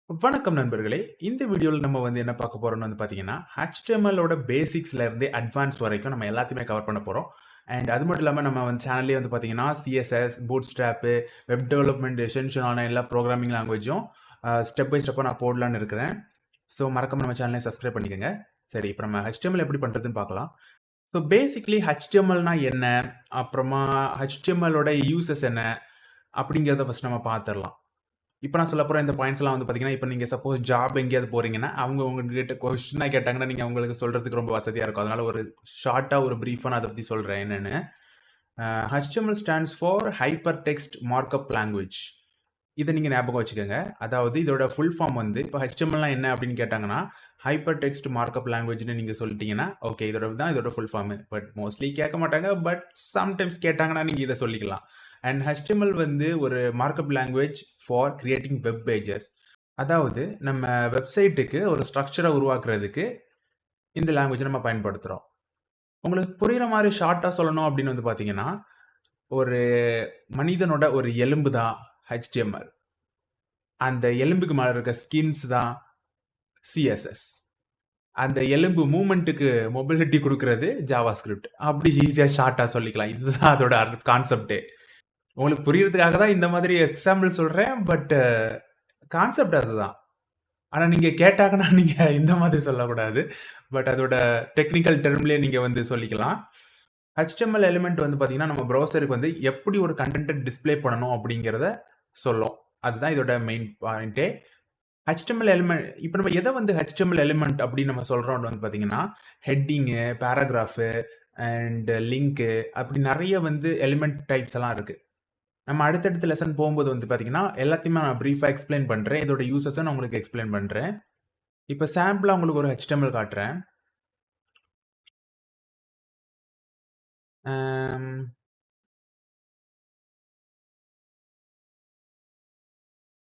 வணக்கம் நண்பர்களே. இந்த வீடியோல நம்ம என்ன பார்க்க போறோம்னு பார்த்தீங்கன்னா, HTMLஓட பேசிக்ஸ்ல இருந்து அட்வான்ஸ் வரைக்கும் நம்ம எல்லாத்தையுமே கவர் பண்ண போறோம். அண்ட் அது மட்டும் இல்லாம நம்ம சேனல்லயே பார்த்தீங்கன்னா, CSS, Bootstrap, web development essential ஆன எல்லா புரோகிராமிங் லாங்குவேஜும் ஸ்டெப் பை ஸ்டெப்பா நான் போடலான்னு இருக்கிறேன். ஸோ மறக்காம நம்ம சேனலை சப்ஸ்கிரைப் பண்ணிக்கங்க. சரி, இப்ப நம்ம HTML எப்படி பண்றதுன்னு பார்க்கலாம். ஸோ பேசிக்கலி HTMLனா என்ன? அப்புறமா HTMLஓட யூசஸ் என்ன? அப்படிங்கிறத ஃபர்ஸ்ட் நம்ம பார்த்துரலாம். இப்ப நான் சொல்லப்போற இந்த பாயிண்ட்ஸ்லாம் பார்த்தீங்கன்னா, இப்ப நீங்க சப்போஸ் ஜாப் எங்கேயாவது போறீங்கன்னா, அவங்க உங்ககிட்ட கொஸ்டினா கேட்டாங்கன்னா, நீங்க அவங்களுக்கு சொல்றதுக்கு ரொம்ப வசதியா இருக்கும். அதனால ஒரு ஷார்ட்டா ஒரு பிரீஃபா நான் அத பத்தி சொல்றேன் என்னன்னு. HTML stands for hyper text markup language. இத நீங்க ஞாபகம் வச்சுக்கங்க. அதாவது இதோட ஃபுல் ஃபார்ம் இப்ப HTMLனா என்ன அப்படின்னு கேட்டாங்கன்னா, ஹைப்பர் டெக்ஸ்ட் மார்க்அப் லாங்குவேஜ்ன்னு நீங்க சொல்லிட்டீங்கன்னா, ஓகே இதோட ஃபுல் ஃபார்ம். பட் மோஸ்ட்லி கேட்க மாட்டாங்க. பட் சம்டைம்ஸ் கேட்டாங்கன்னா நீங்க இத சொல்லிக்கலாம். அண்ட் HTML ஒரு markup language for creating web pages. அதாவது நம்ம வெப்சைட்டுக்கு ஒரு ஸ்ட்ரக்சர உருவாக்குறதுக்கு இந்த லாங்குவேஜ நம்ம பயன்படுத்துறோம். உங்களுக்கு புரியிற மாரி ஷார்ட்டா சொல்லணும் அப்படின்னு பார்த்தீங்கன்னா, ஒரு மனிதனோட ஒரு எலும்பு தான் HTML. அந்த எலும்புக்கு மேல இருக்க ஸ்கின்ஸ் தான் CSS. அந்த எலும்பு மூவ்மென்ட்க்கு மொபிலிட்டி குடுக்குறது JavaScript. அப்படி ஈஸியா ஷார்ட்டா சொல்லிக்கலாம். இதுதான் அதோட கான்செப்ட்டே. உங்களுக்கு புரியறதுக்காக தான் இந்த மாதிரி எக்ஸாம்பிள் சொல்றேன். பட் கான்செப்ட் அதுதான். ஆனா நீங்க கேட்டாங்கன்னா நீங்க இந்த மாதிரி சொல்லக்கூடாது. பட் அதோட டெக்னிக்கல் டெர்ம்லயே நீங்க சொல்லிக்கலாம். HTML எலிமெண்ட் பார்த்தீங்கன்னா, நம்ம ப்ரௌசருக்கு எப்படி ஒரு கன்டென்ட்ட டிஸ்ப்ளே பண்ணணும் அப்படிங்கிறத சொல்லும். அதுதான் இதோட மெயின் பாயிண்ட்டே. HTML எலிமெண்ட் இப்ப நம்ம எத HTML எலிமெண்ட் அப்படின்னு நம்ம சொல்றோம்னு பார்த்தீங்கன்னா, ஹெட்டிங்கு, பேராகிராஃபு அண்ட் லிங்க்கு அப்படி நெறைய எலிமெண்ட் டைப்ஸ் எல்லாம் இருக்கு. நம்ம அடுத்தடுத்த லெசன் போம்போது பார்த்தீங்கன்னா, எல்லாத்தையுமே நான் பிரீஃபா எக்ஸ்ப்ளைன் பண்றேன். இதோட யூசஸ நான் உங்களுக்கு எக்ஸ்ப்ளைன் பண்றேன். இப்ப சாம்பிளா உங்களுக்கு ஒரு HTML காட்டுறேன். அம்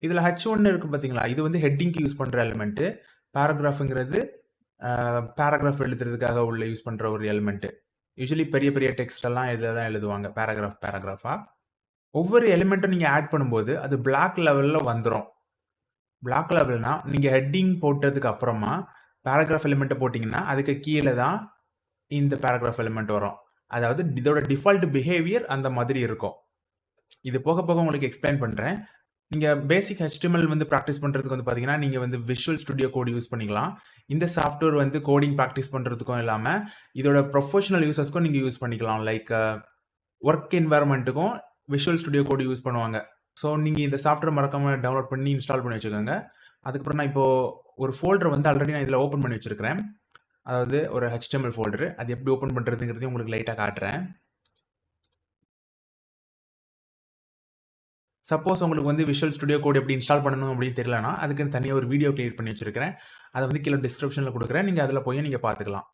இதுல H1 இருக்கு பார்த்தீங்களா? இது ஹெட்டிங்க்கு யூஸ் பண்ற எலிமெண்ட். பேராகிராஃப்ங்கிறது பேராகிராஃப் எழுதுறதுக்காக உள்ள யூஸ் பண்ற ஒரு எலிமெண்ட். யூசுவலி பெரிய பெரிய டெக்ஸ்ட் எல்லாம் இதுல தான் எழுதுவாங்க. பேராகிராஃபா. ஒவ்வொரு எலிமெண்ட்டும் நீங்க ஆட் பண்ணும்போது, அது பிளாக் லெவல்ல வந்துரும். பிளாக் லெவல்னா, நீங்க ஹெட்டிங் போட்டதுக்கு அப்புறமா, பேராகிராஃப் எலிமெண்ட்ட போட்டீங்கன்னா, அதுக்கு கீழ தான் இந்த பேராகிராஃப் எலிமெண்ட் வரும். அதாவது இதோட டிஃபால்ட் பிஹேவியர் அந்த மாதிரி இருக்கும். இது போக போக உங்களுக்கு எக்ஸ்ப்ளைன் பண்றேன். நீங்க பேசிக் HTML பிராக்டிஸ் பண்றதுக்கு பார்த்தீங்கன்னா, நீங்க விஷுவல் ஸ்டுடியோ கோட் யூஸ் பண்ணிக்கலாம். இந்த சாஃப்ட்வேர் கோடிங் பிராக்டிஸ் பண்றதுக்கும் இல்லாம, இதோட ப்ரொஃபஷனல் யூசஸ்க்கும் நீங்க யூஸ் பண்ணிக்கலாம். லைக் வொர்க் என்வைரன்மென்ட்க்கும் விஷுவல் ஸ்டுடியோ கோட் யூஸ் பண்ணுவாங்க. ஸோ நீங்க இந்த சாஃப்ட்வேர் மறக்காம டவுன்லோட் பண்ணி இன்ஸ்டால் பண்ணி வச்சுக்கோங்க. அதுக்கப்புறம் நான் இப்போ ஒரு ஃபோல்டர் ஆல்ரெடி நான் இதுல ஓப்பன் பண்ணி வச்சிருக்கிறேன். அதாவது ஒரு HTML ஃபோல்டர். அது எப்படி ஓப்பன் பண்றதுங்கிறதையும் உங்களுக்கு லைட்டா காட்டுறேன். சப்போஸ் உங்களுக்கு விஷுவல் ஸ்டுடியோ கோட் எப்படி இன்ஸ்டால் பண்ணணும் அப்படின்னு தெரியலனா, அதுக்குன்னு தனியா ஒரு வீடியோ கிரியேட் பண்ணி வச்சிருக்கிறேன். அத கீழ டிஸ்கிரிப்ஷன்ல குடுக்குறேன். நீங்க அதுல போய் நீங்க பார்த்துக்கலாம்.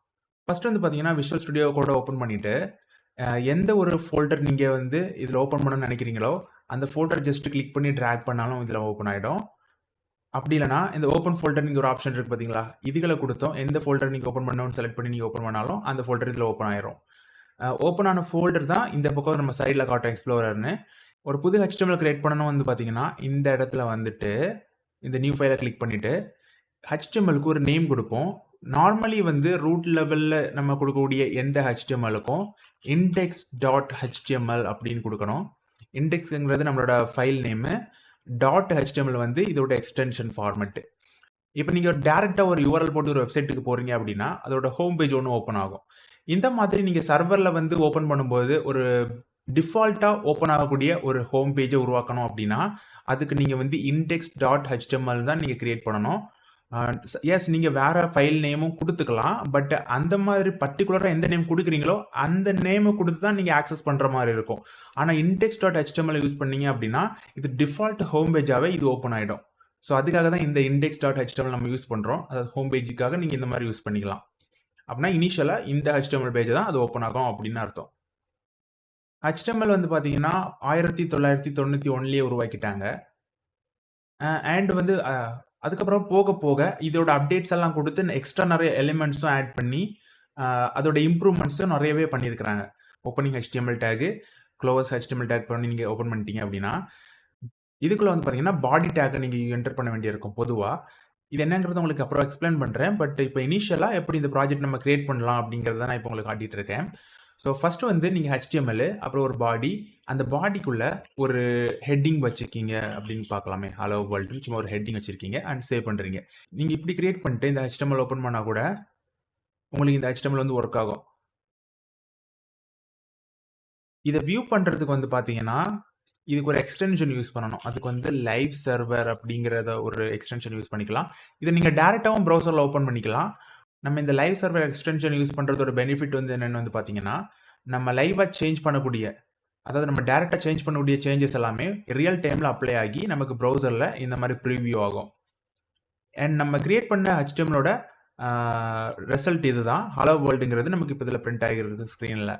ஃபர்ஸ்ட் பார்த்தீங்கன்னா, விஷுவல் ஸ்டுடியோ கோட ஓப்பன் பண்ணிட்டு, எந்த ஒரு ஃபோல்டர் நீங்க இதுல ஓப்பன் பண்ணணும்னு நெனைக்கிறீங்களோ, அந்த ஃபோல்டர் ஜஸ்ட் கிளிக் பண்ணி டிராக் பண்ணாலும் இதுல ஓப்பன் ஆயிடும். அப்படி இல்லன்னா, இந்த ஓப்பன் ஃபோல்டர்ங்கிற ஒரு ஆப்ஷன் இருக்கு பார்த்தீங்களா? இதுகள குடுத்தும் எந்த ஃபோல்டர் நீங்க ஓப்பன் பண்ணணும்னு செலக்ட் பண்ணி நீங்க ஓப்பன் பண்ணாலும், அந்த ஃபோல்டர் இதுல ஓப்பன் ஆயிரும். ஓப்பன் ஆன ஃபோல்டர் தான் இந்த பக்கம் நம்ம சைடுல காட்டும் எக்ஸ்ப்ளோரர்ன்னு. ஒரு புது HTML கிரியேட் பண்ணணும் பார்த்தீங்கன்னா, இந்த இடத்துல இந்த நியூ ஃபைல கிளிக் பண்ணிட்டு, HTMLக்கு ஒரு நேம் குடுப்போம். நார்மலி ரூட் லெவல்ல நம்ம குடுக்கக்கூடிய எந்த HTMLக்கும் index.html அப்படின்னு குடுக்கணும். இண்டெக்ஸ்ங்கிறது நம்மளோட ஃபைல் நேமு. .html இதோட எக்ஸ்டென்ஷன் ஃபார்மட். இப்ப நீங்க டைரக்ட்டா ஒரு URL போட்டு ஒரு வெப்சைட்க்கு போறீங்க அப்படின்னா, அதோட ஹோம் பேஜ் ஒண்ணு ஓப்பன் ஆகும். இந்த மாதிரி நீங்க சர்வர்ல ஓப்பன் பண்ணும்போது, ஒரு டிஃபால்ட்டா ஓப்பன் ஆகக்கூடிய ஒரு ஹோம் பேஜ உருவாக்கணும் அப்படின்னா, அதுக்கு நீங்க index.html தான் நீங்க கிரியேட் பண்ணணும். எஸ் நீங்க வேற ஃபைல் நேமும் குடுத்துக்கலாம். பட் அந்த மாதிரி பர்ட்டிகுலரா எந்த நேம் குடுக்குறீங்களோ, அந்த நேம குடுத்து தான் நீங்க ஆக்சஸ் பண்ற மாரி இருக்கும். ஆனா index.html யூஸ் பண்ணீங்க அப்படின்னா, இது டிஃபால்ட் ஹோம் பேஜாவே இது ஓப்பன் ஆயிடும். ஸோ அதுக்காக தான் இந்த index.html நம்ம யூஸ் பண்றோம். அதாவது ஹோம் பேஜுக்காக நீங்க இந்த மாரி யூஸ் பண்ணிக்கலாம். அப்படின்னா இனிஷியலா இந்த HTML பேஜ் தான் அது ஓப்பன் ஆகும் அப்படின்னு அர்த்தம். HTML பார்த்தீங்கன்னா, 1991லயே உருவாக்கிட்டாங்க. அண்ட் அதுக்கப்புறம் போக போக இதோட அப்டேட்ஸ் எல்லாம் குடுத்து எக்ஸ்ட்ரா நெறைய எலிமெண்ட்ஸும் ஆட் பண்ணி, அதோட இம்ப்ரூவ்மெண்ட்ஸும் நெறையவே பண்ணியிருக்கிறாங்க. Opening HTML take, close HTML take பண்ணி நீங்க ஓப்பன் பண்ணிட்டீங்க அப்படின்னா, இதுக்குள்ள வந்து பார்த்தீங்கன்னா, பாடி டேக்க நீங்க என்டர் பண்ண வேண்டியிருக்கும் பொதுவா. இது என்னங்கிறத உங்களுக்கு அப்புறம் எக்ஸ்ப்ளைன் பண்றேன். பட் இப்ப இனிஷியலா எப்படி இந்த ப்ராஜெக்ட் நம்ம கிரியேட் பண்ணலாம் அப்படிங்கிறத நான் இப்ப உங்களுக்கு காட்டிட்டு இருக்கேன். ஸோ ஃபர்ஸ்ட் வந்து நீங்க HTML அப்புறம் ஒரு பாடி. அந்த பாடிக்குள்ள ஒரு ஹெட்டிங் வச்சிருக்கீங்க அப்படின்னு பார்க்கலாமே. ஹலோ வேர்ல்டுன்னு சும்மா ஒரு ஹெட்டிங் வச்சிருக்கீங்க அண்ட் சேவ் பண்றீங்க. நீங்க இப்படி கிரியேட் பண்ணிட்டு இந்த HTML ஓப்பன் பண்ணா கூட உங்களுக்கு இந்த HTML வந்து ஒர்க் ஆகும். இத வியூ பண்றதுக்கு வந்து பார்த்தீங்கன்னா, இதுக்கு ஒரு எக்ஸ்டென்ஷன் யூஸ் பண்ணணும். அதுக்கு வந்து லைவ் சர்வர் அப்படிங்கிறத ஒரு எக்ஸ்டென்ஷன் யூஸ் பண்ணிக்கலாம். இத நீங்க டைரக்ட்டாவும் ப்ரௌசர்ல ஓப்பன் பண்ணிக்கலாம். நம்ம இந்த லைவ் சர்வர் எக்ஸ்டென்ஷன் யூஸ் பண்றதோட பெனிஃபிட் வந்து என்னன்னு வந்து பார்த்தீங்கன்னா, நம்ம லைவா சேஞ்ச் பண்ணக்கூடிய அதாவது நம்ம டைரக்ட்டா சேஞ்ச் பண்ணக்கூடிய சேஞ்சஸ் எல்லாமே ரியல் டைம்ல அப்ளை ஆகி நமக்கு ப்ரௌசர்ல இந்த மாரி ப்ரிவ்யூ ஆகும். அண்ட் நம்ம கிரியேட் பண்ண HTMLஓட ஆ ரிசல்ட் இதுதான். ஹலோ வேர்ல்டுங்கிறது நமக்கு இப்ப இதுல பிரிண்ட் ஆகிருக்கு ஸ்க்ரீன்ல.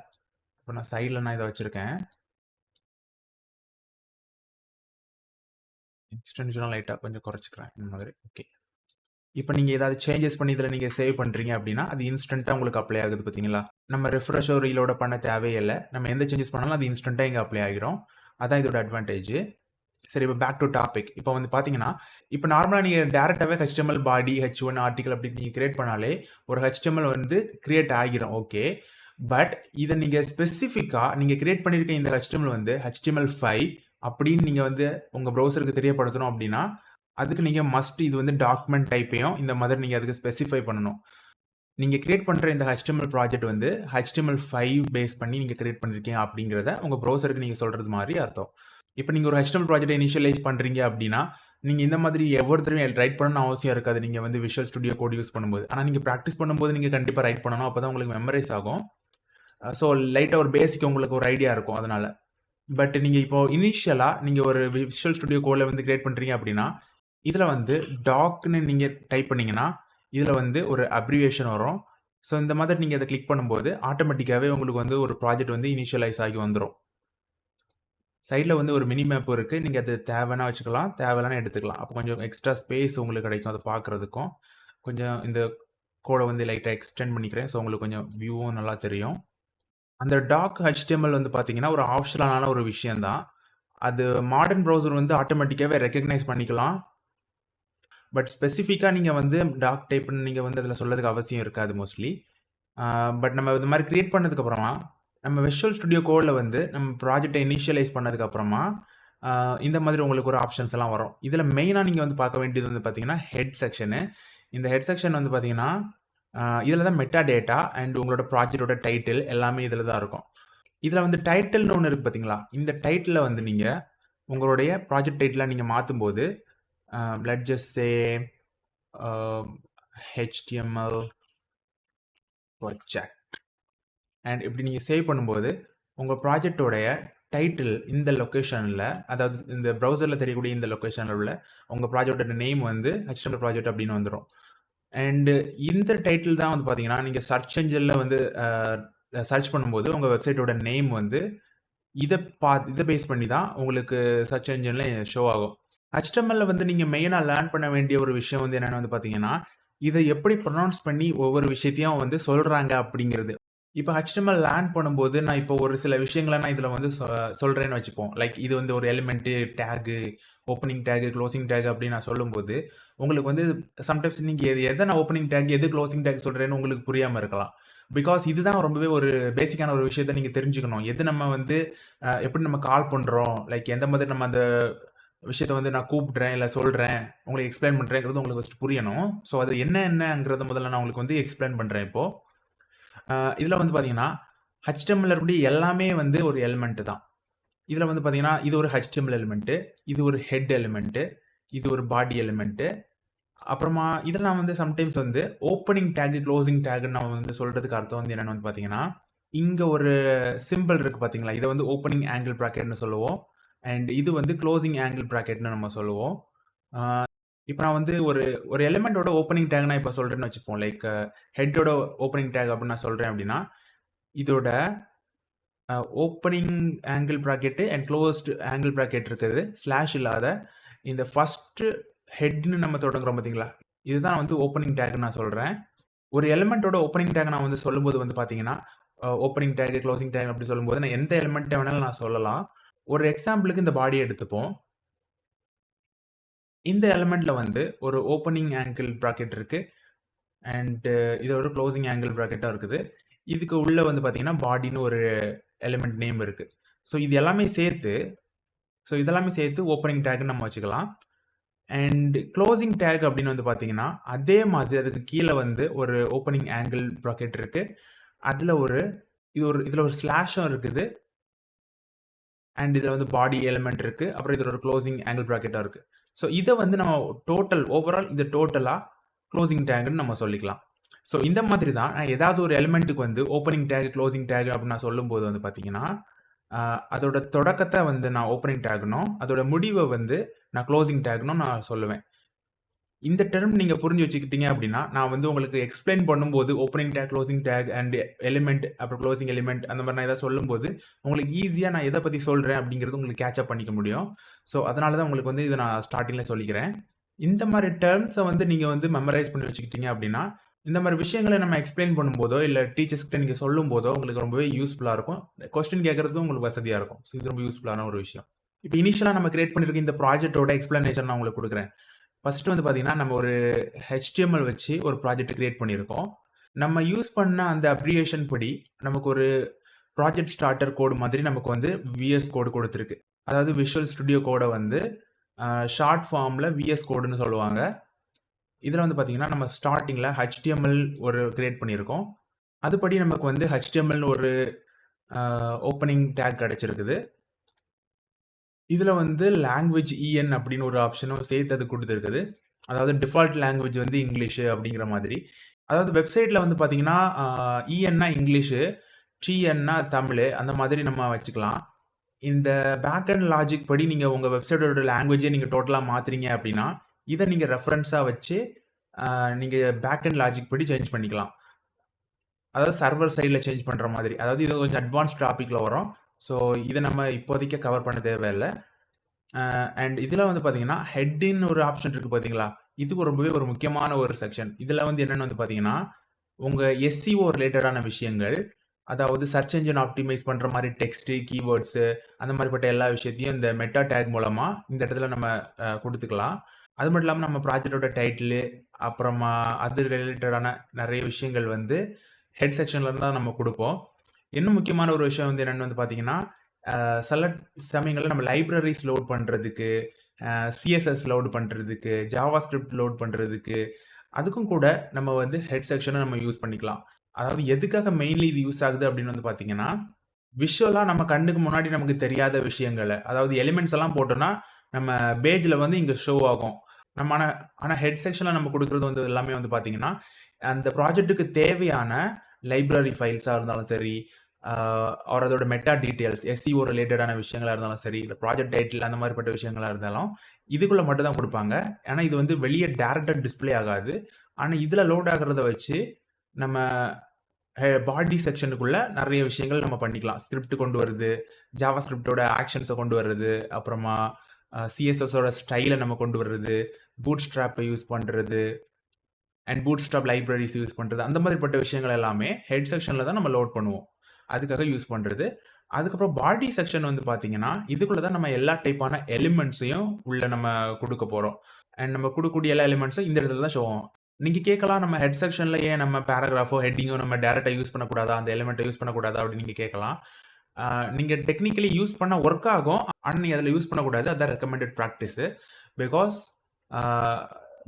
இப்ப நான் சைடுல நான் இத வச்சிருக்கேன். எக்ஸ்டென்ஷன லைட்டா கொஞ்சம் குறைச்சுக்கிறேன். இந்த மாதிரி. ஓகே. இப்ப நீங்க ஏதாவது சேஞ்சஸ் பண்ணி இதுல நீங்க சேவ் பண்றீங்க அப்படின்னா, அது இன்ஸ்டன்ட்டா உங்களுக்கு அப்ளை ஆகுது பார்த்தீங்களா? நம்ம ரிஃப்ரெஷோ, ரீலோட பண்ண தேவையே இல்ல. நம்ம எந்த சேஞ்சஸ் பண்ணாலும் அது இன்ஸ்டன்ட்டா இங்க அப்ளை ஆகிரும். அதான் இதோட அட்வான்டேஜ். சரி இப்ப பேக் டூ டாபிக். இப்ப வந்து பார்த்தீங்கன்னா, இப்ப நார்மலா நீங்க டைரக்ட்டாவே HTML பாடி, H1 ஆர்டிகிள் அப்படி நீங்க கிரியேட் பண்ணாலே, ஒரு HTML வந்து கிரியேட் ஆகிரும். ஓகே. பட் இத நீங்க ஸ்பெசிஃபிக்கா நீங்க கிரியேட் பண்ணியிருக்க இந்த HTML வந்து HTML5 அப்படின்னு நீங்க வந்து உங்க ப்ரௌசருக்கு தெரியப்படுத்தணும் அப்படின்னா, அதுக்கு நீங்க மஸ்ட் இது வந்து டாக்குமெண்ட் டைப்பையும் இந்த மாதிரி நீங்க அதுக்கு ஸ்பெசிஃபை பண்ணணும். நீங்க கிரியேட் பண்ற இந்த HTML ப்ராஜெக்ட் வந்து HTML5 பேஸ் பண்ணி நீங்க கிரியேட் பண்ணியிருக்கீங்க அப்படிங்கிறத உங்க ப்ரௌசருக்கு நீங்க சொல்றது மாரி அர்த்தம். இப்ப நீங்க ஒரு HTML ப்ராஜெக்ட்ட இனிஷியலைஸ் பண்றீங்க அப்படின்னா, நீங்க இந்த மாதிரி ஒவ்வொரு தடவையும் ரைட் பண்ணணும்னு அவசியம் இருக்காது. நீங்க வந்து விஷுவல் ஸ்டுடியோ கோட் யூஸ் பண்ணும்போது. ஆனா நீங்க பிராக்டிஸ் பண்ணும்போது நீங்க கண்டிப்பா ரைட் பண்ணணும். அப்பதான் உங்களுக்கு மெமரைஸ் ஆகும். ஸோ லைட்டா ஒரு பேசிக் உங்களுக்கு ஒரு ஐடியா இருக்கும் அதனால. பட் நீங்க இப்போ இனிஷியலா நீங்க ஒரு விஷுவல் ஸ்டுடியோ கோட்ல வந்து கிரியேட் பண்றீங்க அப்படின்னா, இதுல வந்து டாக்ன்னு நீங்க டைப் பண்ணீங்கன்னா, இதுல வந்து ஒரு அப்ரிவியேஷன் வரும். ஸோ இந்த மாதிரி நீங்க அத கிளிக் பண்ணும்போது, ஆட்டோமேட்டிக்காவே உங்களுக்கு வந்து ஒரு ப்ராஜெக்ட் வந்து இனிஷியலைஸ் ஆகி வந்துரும். சைட்ல வந்து ஒரு மினி மேப் இருக்கு. நீங்க அது தேவைன்னா வச்சுக்கலாம். தேவையில்லனா எடுத்துக்கலாம். அப்ப கொஞ்சம் எக்ஸ்ட்ரா ஸ்பேஸ் உங்களுக்கு கிடைக்கும். அத பார்க்கறதுக்கும். கொஞ்சம் இந்த கோட வந்து லைட்டா எக்ஸ்டெண்ட் பண்ணிக்கிறேன். ஸோ உங்களுக்கு கொஞ்சம் வியூவும் நல்லா தெரியும். அந்த டாக் HTML வந்து பார்த்தீங்கன்னா, ஒரு ஆப்ஷனலான ஒரு விஷயம் தான். அது மாடர்ன் ப்ரௌசர் வந்து ஆட்டோமேட்டிக்காவே ரெகக்னைஸ் பண்ணிக்கலாம். பட் ஸ்பெசிஃபிக்கா நீங்க வந்து டாக் டைப்ன்னு நீங்க வந்து அதில சொல்லதுக்கு அவசியம் இருக்காது மோஸ்ட்லி. ஆ பட் நம்ம இந்த மாரி கிரியேட் பண்ணதுக்கு அப்புறமா, நம்ம விஷுவல் ஸ்டுடியோ கோட்ல வந்து நம்ம ப்ராஜெக்ட்ட இனிஷியலைஸ் பண்ணதுக்கு அப்புறமா, ஆ இந்த மாதிரி உங்களுக்கு ஒரு ஆப்ஷன்ஸ் எல்லாம் வரும். இதில மெயினா நீங்க வந்து பார்க்க வேண்டியது வந்து பார்த்தீங்கன்னா, ஹெட் செக்ஷனு. இந்த ஹெட் செக்ஷன் வந்து பார்த்தீங்கன்னா, இதில தான் மெட்டா டேட்டா அண்ட் உங்களோட ப்ராஜெக்ட்டோட டைட்டில் எல்லாமே இதில தான் இருக்கும். இதில வந்து டைட்டில்ன்னு ஒண்ணு இருக்கு பார்த்தீங்களா? இந்த டைட்டில வந்து நீங்க உங்களுடைய ப்ராஜெக்ட் டைட்டிலா நீங்க மாத்தும்போது, let's just say a HTML project and இப்படி நீங்க சேவ் பண்ணும்போது, உங்க ப்ராஜெக்ட்டோடைய டைட்டில் இந்த லொகேஷன்ல, அதாவது இந்த ப்ரௌசர்ல தெரியக்கூடிய இந்த லொகேஷன்ல உள்ள உங்க ப்ராஜெக்ட்டோட நேம் வந்து HTML ப்ராஜெக்ட் அப்படின்னு வந்துரும். அண்ட் இந்த டைட்டில் தான் வந்து பார்த்தீங்கன்னா, நீங்க சர்ச் என்ஜின்ல வந்து சர்ச் பண்ணும்போது உங்க வெப்சைட்டோட நேம் வந்து இத பேஸ் பண்ணி தான் உங்களுக்கு சர்ச் என்ஜின்ல ஷோ ஆகும். HTMLல வந்து நீங்க மெயினா லேர்ன் பண்ண வேண்டிய ஒரு விஷயம் வந்து என்னன்னு வந்து பார்த்தீங்கன்னா, இத எப்படி ப்ரொனவுன்ஸ் பண்ணி ஒவ்வொரு விஷயத்தையும் வந்து சொல்றாங்க அப்படிங்கிறது. இப்ப HTML லேர்ன் பண்ணும்போது, நான் இப்போ ஒரு சில விஷயங்கள நான் இதுல வந்து சொல்றேன்னு வச்சுப்போம். லைக் இது வந்து ஒரு element, take, opening take, closing take அப்படின்னு நான் சொல்லும்போது, உங்களுக்கு வந்து சம்டைம்ஸ் நீங்க எத நான் ஓப்பனிங் டேக், எது குளோசிங் டேக் சொல்றேன்னு உங்களுக்கு புரியாம இருக்கலாம். பிகாஸ் இதுதான் ரொம்பவே ஒரு பேசிக்கான ஒரு விஷயத்த நீங்க தெரிஞ்சுக்கணும். எது நம்ம வந்து எப்படி நம்ம கால் பண்றோம், லைக் எந்த மாதிரி நம்ம அந்த விஷயத்த வந்து நான் கூப்பிடுறேன், இல்ல சொல்றேன், உங்களுக்கு எக்ஸ்ப்ளைன் பண்றேங்கிறது உங்களுக்கு ஃபர்ஸ்ட் புரியணும். ஸோ அது என்னங்கிறத முதல்ல நான் உங்களுக்கு வந்து எக்ஸ்ப்ளைன் பண்றேன் இப்போ. இதுல வந்து பார்த்தீங்கன்னா, HTMLல இருக்கக்கூடிய எல்லாமே வந்து ஒரு எலிமெண்ட் தான். இதுல வந்து பார்த்தீங்கன்னா, இது ஒரு HTML எலிமெண்ட், இது ஒரு ஹெட் எலிமெண்ட், இது ஒரு பாடி எலிமெண்ட். அப்புறமா இதெல்லாம் வந்து சம்டைம்ஸ் வந்து ஓப்பனிங் டேக், குளோசிங் டேக்ன்னு நம்ம வந்து சொல்றதுக்கு அர்த்தம் வந்து என்னன்னு வந்து பார்த்தீங்கன்னா, இங்க ஒரு சிம்பல் இருக்கு பார்த்தீங்களா? இத வந்து ஓப்பனிங் ஆங்கிள் பிராக்கெட்ன்னு சொல்லுவோம். அண்ட் இது வந்து குளோசிங் ஆங்கிள் பிராக்கெட்ன்னு நம்ம சொல்லுவோம். ஆ இப்ப நான் வந்து ஒரு ஒரு எலிமெண்டோட ஓப்பனிங் டேக் நான் இப்ப சொல்றேன்னு வச்சுப்போம். லைக் ஹெட்டோட ஓப்பனிங் டேக் அப்படின்னு நான் சொல்றேன் அப்படின்னா, இதோட opening angle bracket and closed angle bracket இருக்குது. ஸ்லாஷ் இல்லாத இந்த ஃபர்ஸ்ட் ஹெட்ன்னு நம்ம தொடங்குறோம் பார்த்தீங்களா? இதுதான் வந்து ஓப்பனிங் டேக்ன்னு நான் சொல்றேன். ஒரு எலிமெண்டோட ஓப்பனிங் டேக் நான் வந்து சொல்லும்போது வந்து பார்த்தீங்கன்னா, ஓப்பனிங் டேக், குளோசிங் டேக் அப்படி சொல்லும்போது நான் எந்த எலிமெண்ட்ட வேணாலும் நான் சொல்லலாம். ஒரு எக்ஸாம்பிளுக்கு இந்த பாடிய எடுத்துப்போம். இந்த எலிமெண்ட்ல வந்து ஒரு ஓப்பனிங் ஆங்கிள் பிராக்கெட் இருக்கு. அண்ட் இது ஒரு க்ளோசிங் ஆங்கிள் பிராக்கெட்டும் இருக்குது. இதுக்கு உள்ள வந்து பார்த்தீங்கன்னா, பாடின்னு ஒரு எலிமெண்ட் நேம் இருக்கு. ஸோ இதெல்லாமே சேர்த்து ஓப்பனிங் டேக்ன்னு நம்ம வச்சுக்கலாம். அண்ட் க்ளோசிங் டேக் அப்படின்னு வந்து பார்த்தீங்கன்னா, அதே மாதிரி அதுக்கு கீழ வந்து ஒரு ஓப்பனிங் ஆங்கிள் பிராக்கெட் இருக்கு. அதுல ஒரு இதுல ஒரு ஸ்லாஷும் இருக்குது. அண்ட் இதுல வந்து பாடி எலிமெண்ட் இருக்கு. அப்புறம் இதுல ஒரு க்ளோசிங் ஆங்கிள் பிராக்கெட்டும் இருக்கு. ஸோ இத வந்து நம்ம ஓவரால் இது டோட்டலா க்ளோசிங் டேக்ன்னு நம்ம சொல்லிக்கலாம். ஸோ இந்த மாதிரி தான் நான் ஏதாவது ஒரு எலிமெண்ட்டுக்கு வந்து ஓப்பனிங் டேக், க்ளோசிங் டேக் அப்படின்னு நான் சொல்லும்போது வந்து பார்த்தீங்கன்னா, அதோட தொடக்கத்த வந்து நான் ஓப்பனிங் டேக்னும், அதோட முடிவ வந்து நான் க்ளோசிங் டேக்னும் நான் சொல்லுவேன். இந்த டெர்ம் நீங்க புரிஞ்சு வச்சுக்கிட்டீங்க அப்படின்னா, நான் வந்து உங்களுக்கு எக்ஸ்ப்ளைன் பண்ணும்போது opening take, closing take and element அப்புறம் க்ளோசிங் எலிமெண்ட் அந்த மாரி நான் ஏதாவது சொல்லும்போது, உங்களுக்கு ஈஸியா நான் எத பத்தி சொல்றேன் அப்படிங்கிறது உங்களுக்கு கேட்ச் அப் பண்ணிக்க முடியும். ஸோ அதனால தான் உங்களுக்கு வந்து இத நான் ஸ்டார்ட்டிங்ல சொல்லிக்கிறேன். இந்த மாரி டெர்ம்ஸ வந்து நீங்க வந்து மெமரைஸ் பண்ணி வச்சுக்கிட்டீங்க அப்படின்னா, இந்த மாரி விஷயங்கள நம்ம எக்ஸ்ப்ளைன் பண்ணும்போதோ, இல்ல டீச்சர்ஸ் கிட்ட நீங்க சொல்லும்போதோ உங்களுக்கு ரொம்பவே யூஸ்ஃபுல்லா இருக்கும். கொஸ்டின் கேட்கறதுக்கும் உங்களுக்கு வசதியா இருக்கும். ஸோ இது ரொம்ப யூஸ்ஃபுல்லான ஒரு விஷயம். இப்ப இனிஷியலா நம்ம கிரியேட் பண்ணியிருக்க இந்த ப்ராஜெக்ட்டோட எக்ஸ்ப்ளனேஷன் நான் உங்களுக்கு குடுக்குறேன். ஃபர்ஸ்ட் வந்து பார்த்தீங்கன்னா, நம்ம ஒரு HTML வச்சு ஒரு ப்ராஜெக்ட் கிரியேட் பண்ணியிருக்கோம். நம்ம யூஸ் பண்ண அந்த அப்ரிவியேஷன் படி நமக்கு ஒரு ப்ராஜெக்ட் ஸ்டார்ட்டர் கோட் மாதிரி நமக்கு வந்து விஎஸ் கோட் குடுத்திருக்கு. அதாவது விஷுவல் ஸ்டுடியோ கோட வந்து ஷார்ட் ஃபார்ம்ல விஎஸ் கோடுன்னு சொல்லுவாங்க. இதுல வந்து பார்த்தீங்கன்னா, நம்ம ஸ்டார்ட்டிங்ல HTML ஒரு கிரியேட் பண்ணியிருக்கோம். அதுபடி நமக்கு வந்து HTML ஒரு ஓப்பனிங் டேக் கிடைச்சிருக்குது. இதுல வந்து லாங்குவேஜ் அப்படின்னு ஒரு ஆப்ஷனும் சேர்த்து அது குடுத்திருக்குது. அதாவது டிஃபால்ட் லாங்குவேஜ் வந்து இங்கிலீஷ் அப்படிங்கிற மாதிரி. அதாவது வெப்சைட்ல வந்து பார்த்தீங்கன்னா, இஎன்னா இங்கிலீஷு, டிஎன்னா தமிழு அந்த மாதிரி நம்ம வச்சுக்கலாம். இந்த பேக் அண்ட் லாஜிக் படி நீங்க உங்க வெப்சைட்டோட லாங்குவேஜே நீங்க டோட்டலா மாத்துறீங்க அப்படின்னா, இத நீங்க ரெஃபரன்ஸா வச்சு நீங்க பேக் அண்ட் லாஜிக் படி சேஞ்ச் பண்ணிக்கலாம். அதாவது சர்வர் சைட்ல சேஞ்ச் பண்ற மாதிரி. அதாவது இது கொஞ்சம் அட்வான்ஸ்ட் டாபிக்ல வரும். ஸோ இத நம்ம இப்போதைக்கு கவர் பண்ண தேவையில்ல. அண்ட் இதுல வந்து பார்த்தீங்கன்னா, ஹெட்ன்னு ஒரு ஆப்ஷன் இருக்கு பார்த்தீங்களா? இது ரொம்பவே ஒரு முக்கியமான ஒரு செக்ஷன். இதுல வந்து என்னன்னு வந்து பார்த்தீங்கன்னா, உங்க SEO ரிலேட்டடான விஷயங்கள், அதாவது சர்ச் என்ஜின் ஆப்டிமைஸ் பண்ற மாரி டெக்ஸ்ட்டு, கீவேர்ட்ஸு அந்த மாரிப்பட்ட எல்லா விஷயத்தையும் இந்த மெட்டா டேக் மூலமா இந்த இடத்துல நம்ம குடுத்துக்கலாம். அது மட்டும் இல்லாம நம்ம ப்ராஜெக்ட்டோட டைட்டிலு, அப்புறமா அது ரிலேட்டடான நெறைய விஷயங்கள் வந்து ஹெட் செக்ஷன்ல இருந்து தான் நம்ம குடுப்போம். இன்னும் முக்கியமான ஒரு விஷயம் வந்து என்னன்னு வந்து பார்த்தீங்கன்னா, சில சமயங்கள்ல நம்ம லைப்ரரீஸ் லோட் பண்றதுக்கு, சிஎஸ்எஸ் லோட் பண்றதுக்கு, ஜாவாஸ்கிரிப்ட் லோட் பண்றதுக்கு, அதுக்கும் கூட நம்ம வந்து ஹெட் செக்ஷன நம்ம யூஸ் பண்ணிக்கலாம். அதாவது எதுக்காக மெயின்லி இது யூஸ் ஆகுது அப்படின்னு வந்து பார்த்தீங்கன்னா, விஷுவலா நம்ம கண்ணுக்கு முன்னாடி நமக்கு தெரியாத விஷயங்கள, அதாவது எலிமெண்ட்ஸ் எல்லாம் போட்டோம்னா, நம்ம பேஜ்ல வந்து இங்க ஷோ ஆகும். நம்ம ஆனா ஆனா ஹெட் செக்ஷன்ல நம்ம குடுக்குறது வந்து எல்லாமே வந்து பார்த்தீங்கன்னா, அந்த ப்ராஜெக்ட்க்கு தேவையான லைப்ரரி ஃபைல்ஸா இருந்தாலும் சரி, ஆர் அதோட மெட்டா டீட்டெயில்ஸ், SEO ரிலேட்டடான விஷயங்களா இருந்தாலும் சரி, இல்ல ப்ராஜெக்ட் டைட்டில் அந்த மாரிப்பட்ட விஷயங்களா இருந்தாலும், இதுக்குள்ள மட்டும் தான் குடுப்பாங்க. ஏன்னா இது வந்து வெளிய டைரக்ட்டா டிஸ்ப்ளே ஆகாது. ஆனா இதுல லோட் ஆகுறத வச்சு, நம்ம பாடி செக்ஷனுக்குள்ள நெறைய விஷயங்கள் நம்ம பண்ணிக்கலாம். ஸ்கிரிப்ட் கொண்டு வரது, ஜாவா ஸ்கிரிப்ட்டோட ஆக்ஷன்ஸ கொண்டு வரது, அப்புறமா CSSஓட ஸ்டைல நம்ம கொண்டு வரது, பூட்ஸ்ட்ராப்ப யூஸ் பண்றது, அண்ட் பூட்ஸ்ட்ராப் லைப்ரரீஸ் யூஸ் பண்றது. அந்த மாதிரிப்பட்ட விஷயங்கள் எல்லாமே ஹெட் செக்ஷன்ல தான் நம்ம லோட் பண்ணுவோம். அதுக்காக யூஸ் பண்றது. அதுக்கப்புறம் பாடி செக்ஷன் வந்து பார்த்தீங்கன்னா, இதுக்குள்ள தான் நம்ம எல்லா டைப்பான எலிமெண்ட்ஸையும் உள்ள நம்ம குடுக்க போறோம். அண்ட் நம்ம குடுக்கக்கூடிய எல்லா எலிமெண்ட்ஸும் இந்த இடத்துல தான் ஷோ ஆகும். நீங்க கேட்கலாம், நம்ம ஹெட் செக்ஷன்ல ஏன் நம்ம பேராகிராஃபோ, ஹெட்டிங்கோ நம்ம டைரக்ட்டா யூஸ் பண்ணக்கூடாதா? அந்த எலிமெண்ட்ட யூஸ் பண்ணக்கூடாதா? அப்படின்னு நீங்க கேட்கலாம். நீங்க டெக்னிக்கலி யூஸ் பண்ணா வொர்க் ஆகும். ஆனா நீங்க அதுல யூஸ் பண்ணக்கூடாது. அதான் ரெக்கமெண்டட் பிராக்டிஸு. பிகாஸ் ஆ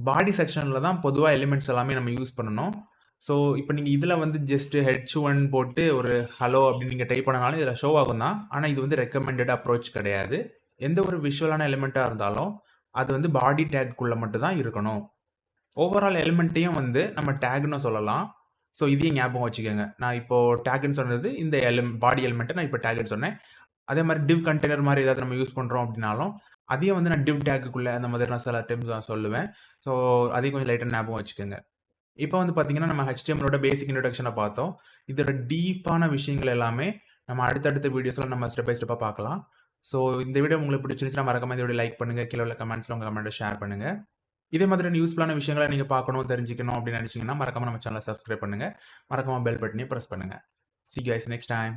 பாடி செக்ஷன்ல தான் பொதுவா எலிமெண்ட்ஸ் எல்லாமே நம்ம யூஸ் பண்ணணும். ஸோ, இப்ப நீங்க இதுல வந்து ஜஸ்ட் H1 போட்டு ஒரு ஹலோ அப்படின்னு நீங்க டைப் பண்ணனாலும் இதுல ஷோ ஆகும் தான். ஆனா இது வந்து ரெக்கமெண்டட் அப்ரோச் கிடையாது. எந்த ஒரு விஷுவலான எலிமெண்ட்டா இருந்தாலும், அது வந்து பாடி டேக்குள்ள மட்டும் தான் இருக்கணும். ஓவரால் எலிமெண்ட்டையும் வந்து நம்ம டேக்ன்னு சொல்லலாம். ஸோ இதையும் ஞாபகம் வச்சுக்கங்க. நான் இப்போ டேக்ன்னு சொன்னது இந்த பாடி எலிமெண்ட்ட நான் இப்ப டேக்ன்னு சொன்னேன். அதே மாரி டிவ் கண்டெய்னர் மாரி ஏதாவது நம்ம யூஸ் பண்றோம் அப்படின்னாலும், அதையும் வந்து நான் டிவ் டேக்குக்குள்ள அந்த மாதிரி நான் சில டைம்ஸ் நான் சொல்லுவேன். ஸோ அதையும் கொஞ்சம் லைட்டா ஞாபகம் வச்சுக்கங்க. இப்ப வந்து பார்த்தீங்கன்னா, நம்ம HTMLோட பேசிக் இன்ட்ரோடக்ஷன பார்த்தோம். இதோட டீப்பான விஷயங்கள் எல்லாமே நம்ம அடுத்தடுத்த வீடியோஸ்ல நம்ம ஸ்டெப் பை ஸ்டெப்பா பார்க்கலாம். ஸோ இந்த வீடியோ உங்களுக்கு பிடிச்சிருந்துச்சுன்னா மறக்காம இந்த வீடியோ லைக் பண்ணுங்க. கீழ உள்ள கமெண்ட்ஸ்ல உங்க கமெண்ட்ட ஷேர் பண்ணுங்க. இதே மாதிரியான யூஸ்ஃபுல்லான விஷயங்கள நீங்க பார்க்கணும், தெரிஞ்சுக்கணும் அப்படின்னு நினைச்சீங்கன்னா, மறக்காம நம்ம சேனல சப்ஸ்கிரைப் பண்ணுங்க. மறக்காம பெல் பட்டனையும் பிரஸ் பண்ணுங்க. See you guys next time.